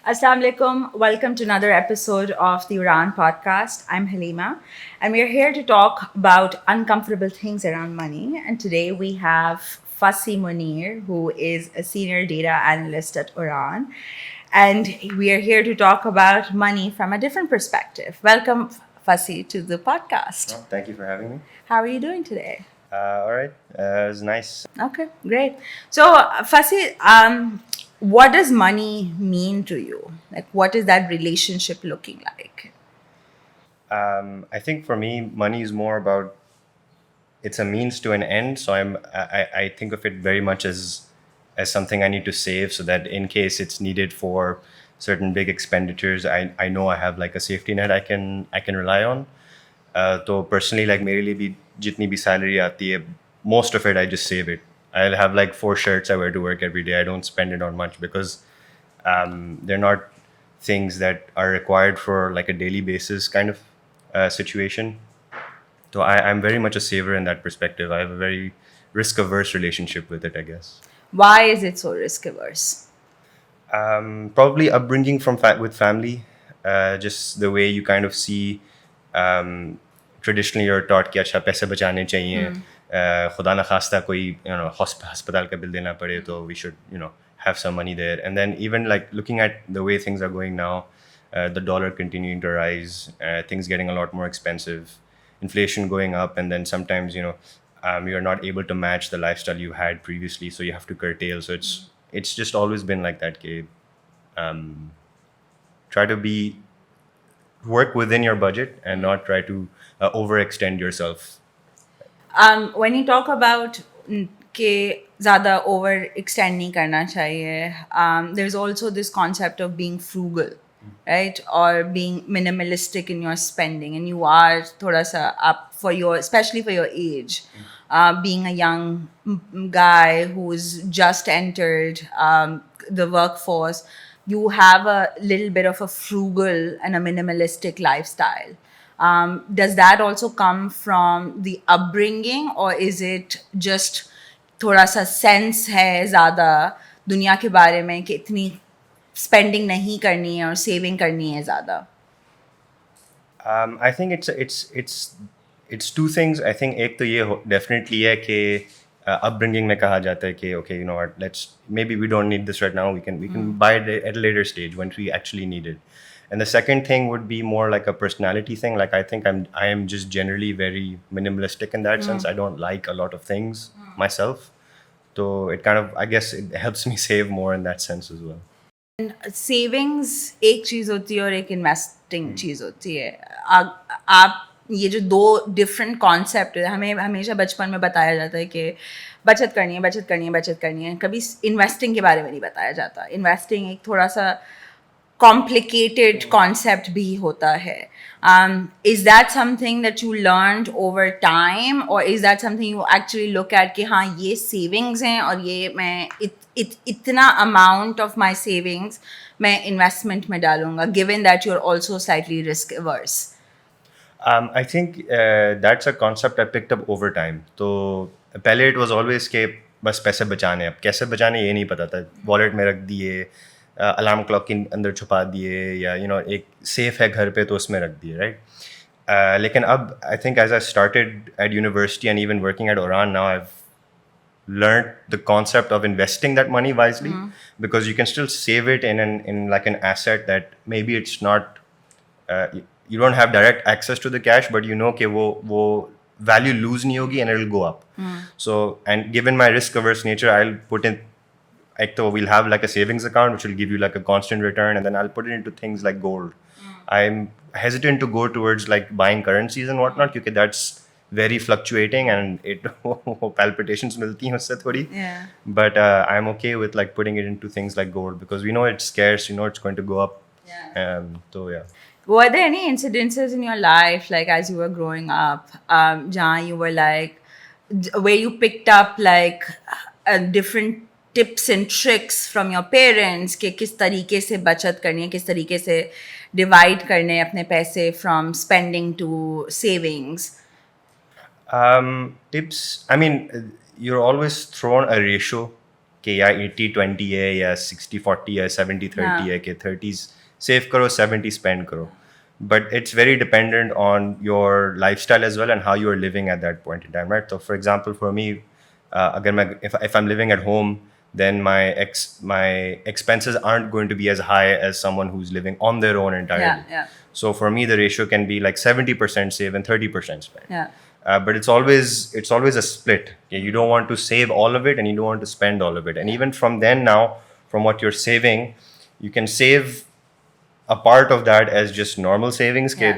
Assalamu alaikum. Welcome to another episode of the Oraan Podcast. I'm Halima, and we're here to talk about uncomfortable things around money. And today we have Fasih Munir, who is a Senior Data Analyst at Oraan. And we are here to talk about money from a different perspective. Welcome, Fasih, to the podcast. Oh, thank you for having me. How are you doing today? All right, it was nice. Okay, great. So, Fasih, what does money mean to you? Like, what is that relationship looking like? I think for me, money is more about it's a means to an end. So I think of it very much as something I need to save so that in case it's needed for certain big expenditures, I know I have like a safety net I can rely on. So personally, like मेरे लिए भी जितनी भी salary आती है, most of it I just save it. I'll have like 4 shirts I wear to work every day. I don't spend it on much because they're not things that are required for like a daily basis kind of situation. So I'm very much a saver in that perspective. I have a very risk-averse relationship with it, I guess. Why is it so risk averse? Probably upbringing with family, just the way you kind of see. Traditionally, you're taught कि अच्छा पैसे बचाने चाहिए, खुदा ना खास्ता कोई hospital का bill देना पड़े तो we should have some money there. And then even like looking at the way things are going now, the dollar continuing to rise, things getting a lot more expensive, inflation going up, and then sometimes you're not able to match the lifestyle you had previously, so you have to curtail. So it's just always been like that. Try to work within your budget and not try to overextend yourself. When you talk about कि ज़्यादा overextend नहीं करना चाहिए, there's also this concept of being frugal, right? Or being minimalistic in your spending, and you are थोड़ा सा up for especially for your age. Being a young guy who's just entered the workforce, you have a little bit of a frugal and a minimalistic lifestyle. Does that also come from the upbringing, or is it just थोड़ा सा sense है ज़्यादा दुनिया के बारे में कि इतनी spending नहीं करनी है और saving करनी है ज़्यादा? I think it's two things. I think एक तो ये definitely है कि upbringing में कहा जाता है कि okay, you know what, maybe we don't need this right now. We can buy it at a later stage when we actually need it. And the second thing would be more like a personality thing. Like I think I am just generally very minimalistic in that sense. I don't like a lot of things myself. So it kind of, I guess it helps me save more in that sense as well. Savings एक चीज़ होती है और एक investing चीज़ होती है. आप ये जो दो डिफरेंट कॉन्सेप्ट है, हमें हमेशा बचपन में बताया जाता है कि बचत करनी है, बचत करनी है, बचत करनी है. कभी इन्वेस्टिंग के बारे में नहीं बताया जाता. इन्वेस्टिंग एक थोड़ा सा complicated concept भी होता है. Is that something that you learned over time, or is that something you actually look at कि हाँ ये savings हैं और ये मैं इतना amount of my savings मैं investment में डालूँगा, given that you're also slightly risk averse? I think that's a concept I picked up over time. तो पहले it was always कि बस पैसे बचाने, अब कैसे बचाने ये नहीं पता था. वॉलेट में रख दिए, अलार्म क्लॉक के अंदर छुपा दिए, या एक सेफ है घर पे तो उसमें रख दिए, राइट. लेकिन अब I think as I started at university and even working at Oran now I learned the concept of investing that money wisely, because you can still save it in like an asset that maybe it's not you don't have direct access to the cash, but कि वो value lose नहीं होगी and it'll go up. So, and given my risk averse nature, I'll put in we'll have like a savings account which will give you like a constant return, and then I'll put it into things like gold. I'm hesitant to go towards like buying currencies and whatnot because that's very fluctuating and it palpitations milti hain usse thodi. Yeah. But I'm okay with like putting it into things like gold because we know it's scarce, it's going to go up. Yeah. So yeah. Were there any incidences in your life, like as you were growing up, jahan you were like, where you picked up like different tips and tricks from your parents कि किस तरीके से बचत करनी है, किस तरीके से divide करने हैं अपने पैसे from spending to savings? Tips, I mean, you're always thrown a ratio कि या 80-20 है या 60-40 है 70-30 है कि 30s save करो 70 spend करो. But it's very dependent on your lifestyle as well and how you are living at that point in time, right? So for example, for me, if I'm living at home, then my expenses aren't going to be as high as someone who's living on their own entirely. Yeah. So for me, the ratio can be like 70% save and 30% spend. Yeah. But it's always a split. Okay? You don't want to save all of it and you don't want to spend all of it. And even from then now, from what you're saving, you can save a part of that as just normal savings के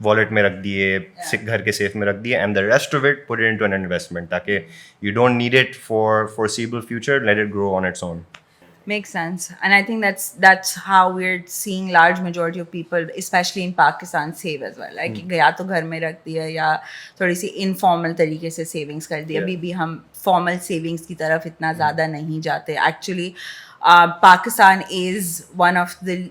wallet में रख दिए, घर के safe में रख दिए, and the rest of it put it into an investment ताकि you don't need it for foreseeable future, let it grow on its own. Makes sense. And I think that's how we're seeing large majority of people, especially in Pakistan, save as well. Like या तो घर में रख दिया या थोड़ी सी informal तरीके से savings कर दिया. अभी भी हम formal savings की तरफ इतना ज़्यादा नहीं जाते. Actually, Pakistan is one of the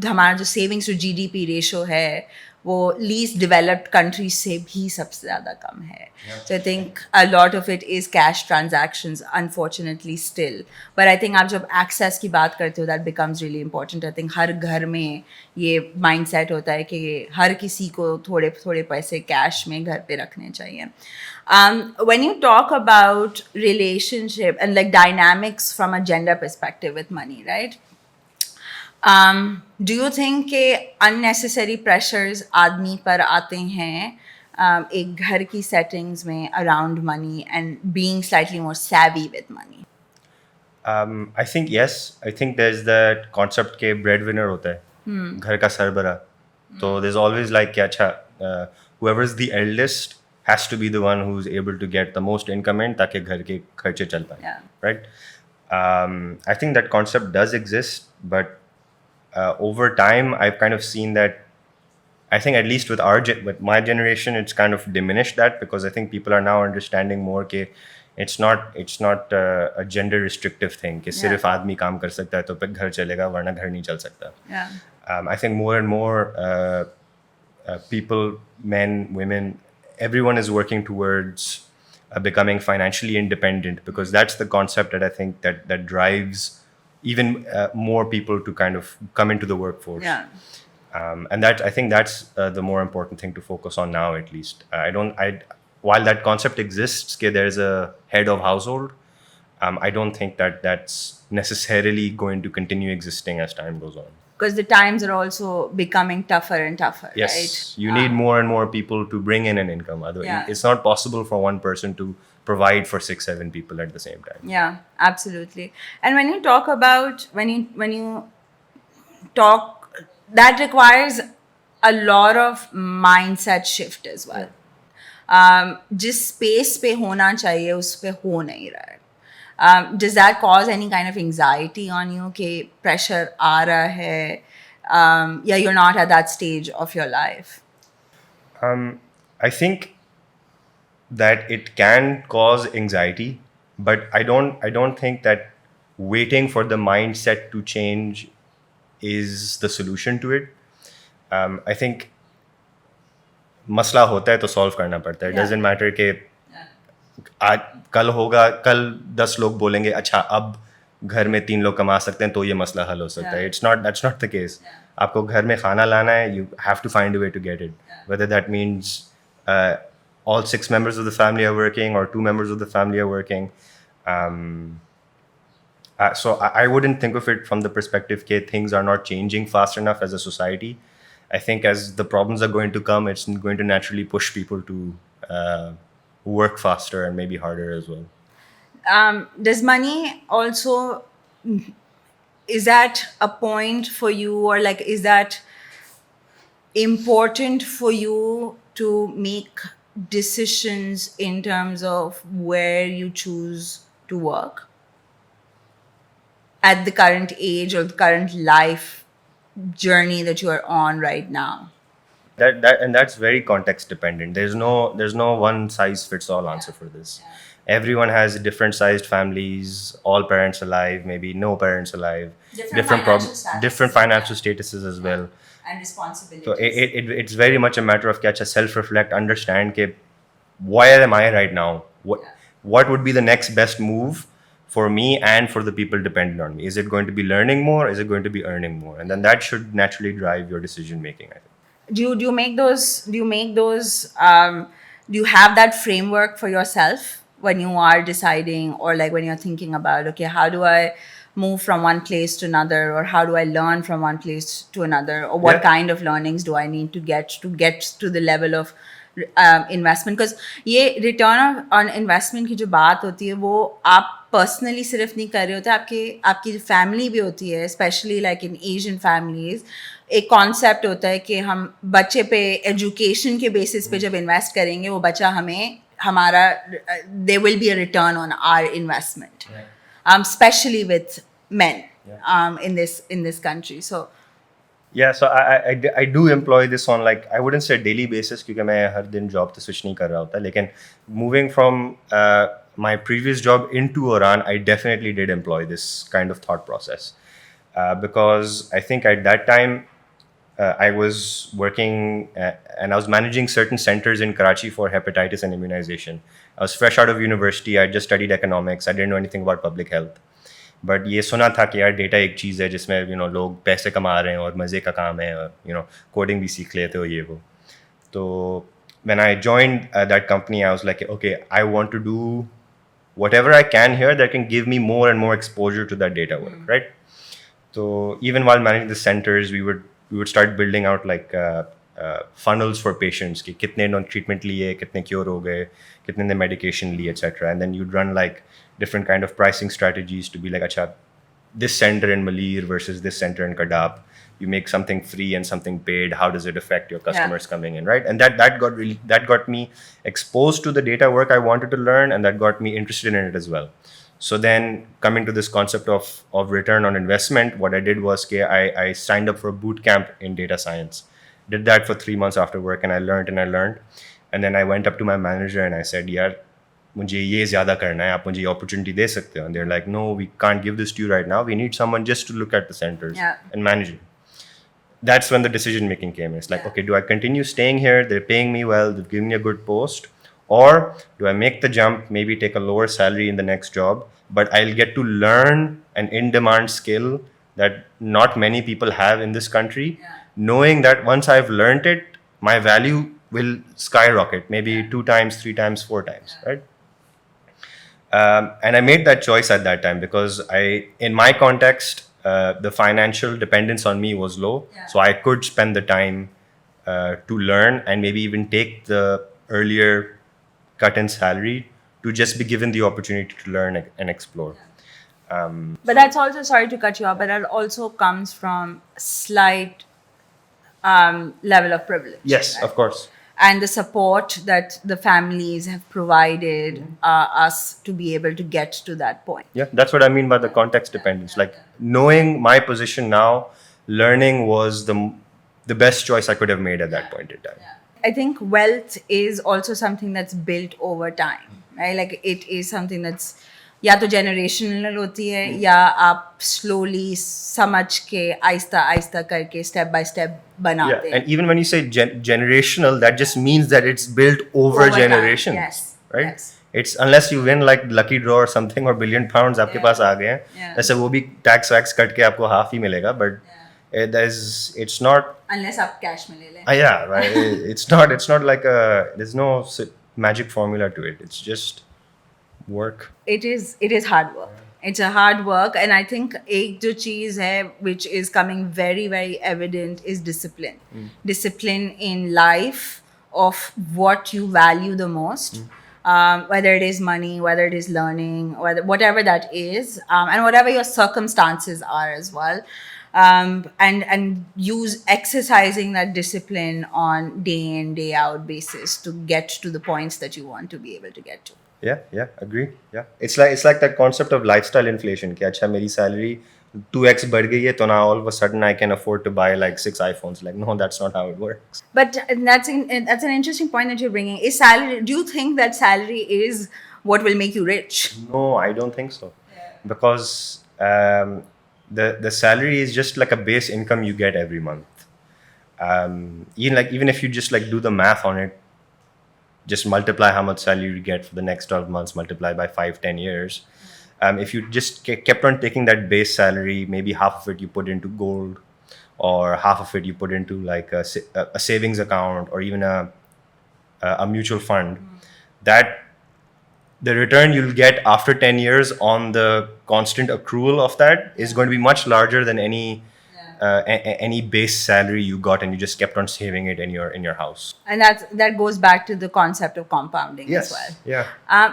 हमारा जो savings to GDP ratio है वो least developed countries से भी सबसे ज़्यादा कम है. So I think a lot of it is cash transactions, unfortunately still. But I think आप जब access की बात करते हो, that becomes really important. I think हर घर में ये mindset होता है कि हर किसी को थोड़े थोड़े पैसे cash में घर पे रखने चाहिए. When you talk about relationship and like dynamics from a gender perspective with money, right? Do you think कि unnecessary pressures आदमी पर आते हैं एक घर की settings में around money and being slightly more savvy with money? I think yes. I think there's that concept के breadwinner होता है, घर का सरबरा. So there's always like कि अच्छा whoever's the eldest has to be the one who's able to get the most income in ताकि घर के खर्चे चल पाए, right? I think that concept does exist, but over time I've kind of seen that I think at least with my generation it's kind of diminished that, because I think people are now understanding more कि it's not a gender restrictive thing कि सिर्फ आदमी काम कर सकता है तो फिर घर चलेगा वरना घर नहीं चल सकता. I think more and more people, men, women, everyone is working towards becoming financially independent, because that's the concept that I think that drives even more people to kind of come into the workforce. And that I think that's the more important thing to focus on now, at least. While that concept exists, there's a head of household, I don't think that's necessarily going to continue existing as time goes on. Because the times are also becoming tougher and tougher, yes, right? You need more and more people to bring in an income. Otherwise, it's not possible for one person to provide for 6-7 people at the same time. Yeah, absolutely. And when you talk about when you talk, that requires a lot of mindset shift as well. जिस space पे होना चाहिए उस पे हो नहीं रहा है. Does that cause any kind of anxiety on you कि pressure आ रहा है, yeah, you're not at that stage of your life? I think that it can cause anxiety, but I don't think that waiting for the mindset to change is the solution to it. I think मसला होता है तो solve करना पड़ता है. It doesn't matter कि आज कल होगा, कल 10 लोग बोलेंगे अच्छा अब घर में 3 लोग कमा सकते हैं तो ये मसला हल हो सकता है. That's not the case. आपको घर में खाना लाना है, you have to find a way to get it. Whether that means all 6 members of the family are working or 2 members of the family are working. So I wouldn't think of it from the perspective that things are not changing fast enough as a society. I think as the problems are going to come, it's going to naturally push people to work faster and maybe harder as well. Does money also, is that a point for you, or like is that important for you to make decisions in terms of where you choose to work at the current age or the current life journey that you are on right now? That's very context dependent. There's no one size fits all answer for this. Everyone has different sized families, all parents alive, maybe no parents alive, different financial statuses as well, and responsibilities. So it's very much a matter of self reflect, understand where am I right now, what would be the next best move for me and for the people dependent on me? Is it going to be learning more? Is it going to be earning more? And then that should naturally drive your decision making, I think. Do you make those do you have that framework for yourself when you are deciding, or like when you're thinking about, okay, how do I move from one place to another, or how do I learn from one place to another, or what Yeah. kind of learnings do I need to get to the level of investment? Because ये return on investment की जो बात होती है वो आप personally सिर्फ नहीं कर रहे होते, आपकी फैमिली भी होती है, specially like in Asian families एक कॉन्सेप्ट होता है कि हम बच्चे पे एजुकेशन के बेसिस पे जब इन्वेस्ट करेंगे वो बच्चा हमारा they will be a return on our investment, specially with men in this country. So Yeah, so I do employ this on, like, I wouldn't say daily basis क्योंकि मैं हर दिन job तो switch नहीं कर रहा होता, लेकिन moving from my previous job into Oraan, I definitely did employ this kind of thought process because I think at that time I was working and I was managing certain centers in Karachi for hepatitis and immunization. I was fresh out of university. I just studied economics. I didn't know anything about public health. But ये सुना था कि यार data एक चीज़ है जिसमें लोग पैसे कमा रहे हैं और मज़े का काम है, और कोडिंग भी सीख लेते हो ये वो. तो when I joined that company, I was like, okay, I want to do whatever I can here that can give me more and more exposure to that data work, right? So even while managing the centers, we would start building out like funnels for patients कि कितने treatment लिए, कितने cure हो गए, कितने ने medication लिए, etc. And then you'd run like different kind of pricing strategies to be like, acha, this center in Malir versus this center in Kadab, you make something free and something paid. How does it affect your customers coming in, right? And that got me exposed to the data work I wanted to learn, and that got me interested in it as well. So then coming to this concept of return on investment, what I did was I signed up for a boot camp in data science. Did that for 3 months after work, and I learned. And then I went up to my manager and I said, यार मुझे ये ज़्यादा करना है, आप मुझे ये opportunity दे सकते हो? And they're like, no, we can't give this to you right now. We need someone just to look at the centers and manage it. That's when the decision making came. It's like, okay, do I continue staying here? They're paying me well. They've given me a good post. Or do I make the jump, maybe take a lower salary in the next job, but I'll get to learn an in-demand skill that not many people have in this country, knowing that once I've learned it, my value will skyrocket, maybe 2 times, 3 times, 4 times, right? And I made that choice at that time because in my context, the financial dependence on me was low. So I could spend the time to learn and maybe even take the earlier cut in salary to just be given the opportunity to learn and explore. But that's also, sorry to cut you off, but that also comes from slight level of privilege. Yes, right? of course. And the support that the families have provided us to be able to get to that point. Yeah, that's what I mean by the context dependence. Like knowing my position now, learning was the best choice I could have made at that point in time. I think wealth is also something that's built over time, right? Like it is something that's या तो generational होती है या आप slowly समझ के आहिस्ता करके step by step बनाते हैं. And even when you say generational, that just means that it's built over generations. Yes. Right? Yes. It's unless you win like lucky draw or something or billion pounds आपके पास आ गए हैं, ऐसे वो भी tax wax cut के आपको half ही मिलेगा, but it's not unless आप cash में ले लें. Yeah, right. it's not like there's no magic formula to it. It's just work. It is hard work. It's a hard work, and I think एक जो चीज़ है which is coming very very evident is discipline. Discipline in life of what you value the most, whether it is money, whether it is learning, whatever that is, and whatever your circumstances are as well. And use exercising that discipline on day in day out basis to get to the points that you want to be able to get to. Yeah, agree. Yeah, it's like that concept of lifestyle inflation. कि अच्छा मेरी salary 2x बढ़ गई है तो now all of a sudden I can afford to buy like 6 iPhones. Like no, that's not how it works. But that's an interesting point that you're bringing. Is salary? Do you think that salary is what will make you rich? No, I don't think so. Because the salary is just like a base income you get every month. Even if you just like do the math on it, just multiply how much salary you get for the next 12 months, multiply by 5-10 years. If you just kept on taking that base salary, maybe half of it you put into gold, or half of it you put into like a savings account, or even a mutual fund, that the return you'll get after 10 years on the constant accrual of that is going to be much larger than any base salary you got and you just kept on saving it in your house. And that goes back to the concept of compounding as well. Yeah.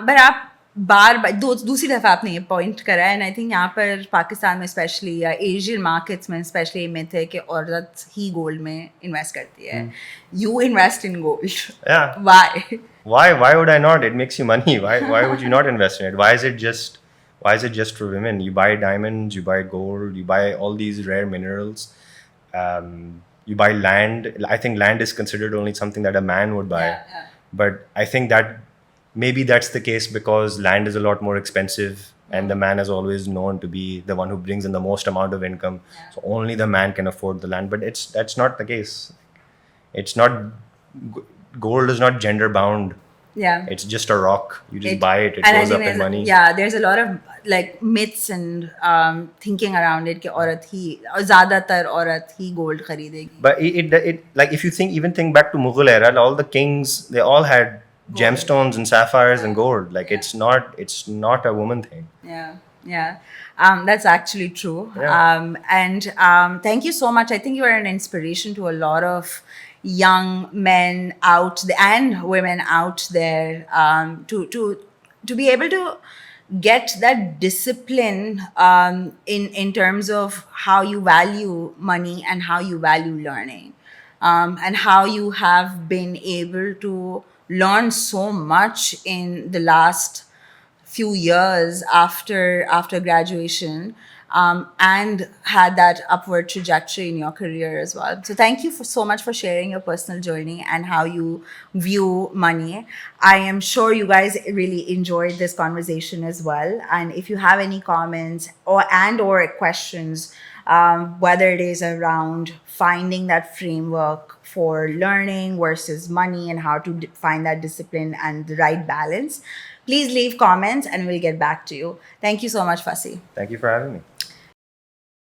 But आप बार दूसरी दफ़ा आपने ये point करा है, and I think यहाँ पर पाकिस्तान में स्पेशली या एशियन मार्केट्स में स्पेशली मिथ है कि औरत ही गोल्ड में इन्वेस्ट करती है. You invest in gold. Yeah. Why would I not? It makes you money. Why would you not invest in it? Why is it just for women? You buy diamonds, you buy gold, you buy all these rare minerals. You buy land. I think land is considered only something that a man would buy. Yeah. But I think that maybe that's the case because land is a lot more expensive and the man is always known to be the one who brings in the most amount of income. Yeah. So only the man can afford the land. But that's not the case. It's not, gold is not gender bound. Yeah. It's just a rock. You just buy it. It and I goes think up in money. Yeah, there's a lot of like myths and thinking around it कि औरत ही ज़्यादातर औरत ही gold खरीदेगी. But it like if you think back to Mughal era, all the kings, they all had gemstones and sapphires and gold. Like it's not a woman thing. Yeah. That's actually true. Yeah. And thank you so much. I think you are an inspiration to a lot of young men out there and women out there to be able to get that discipline in terms of how you value money and how you value learning, and how you have been able to learn so much in the last few years after graduation, and had that upward trajectory in your career as well. So thank you so much for sharing your personal journey and how you view money. I am sure you guys really enjoyed this conversation as well. And if you have any comments or questions, whether it is around finding that framework for learning versus money and how to find that discipline and the right balance, please leave comments and we'll get back to you. Thank you so much, Fasih. Thank you for having me.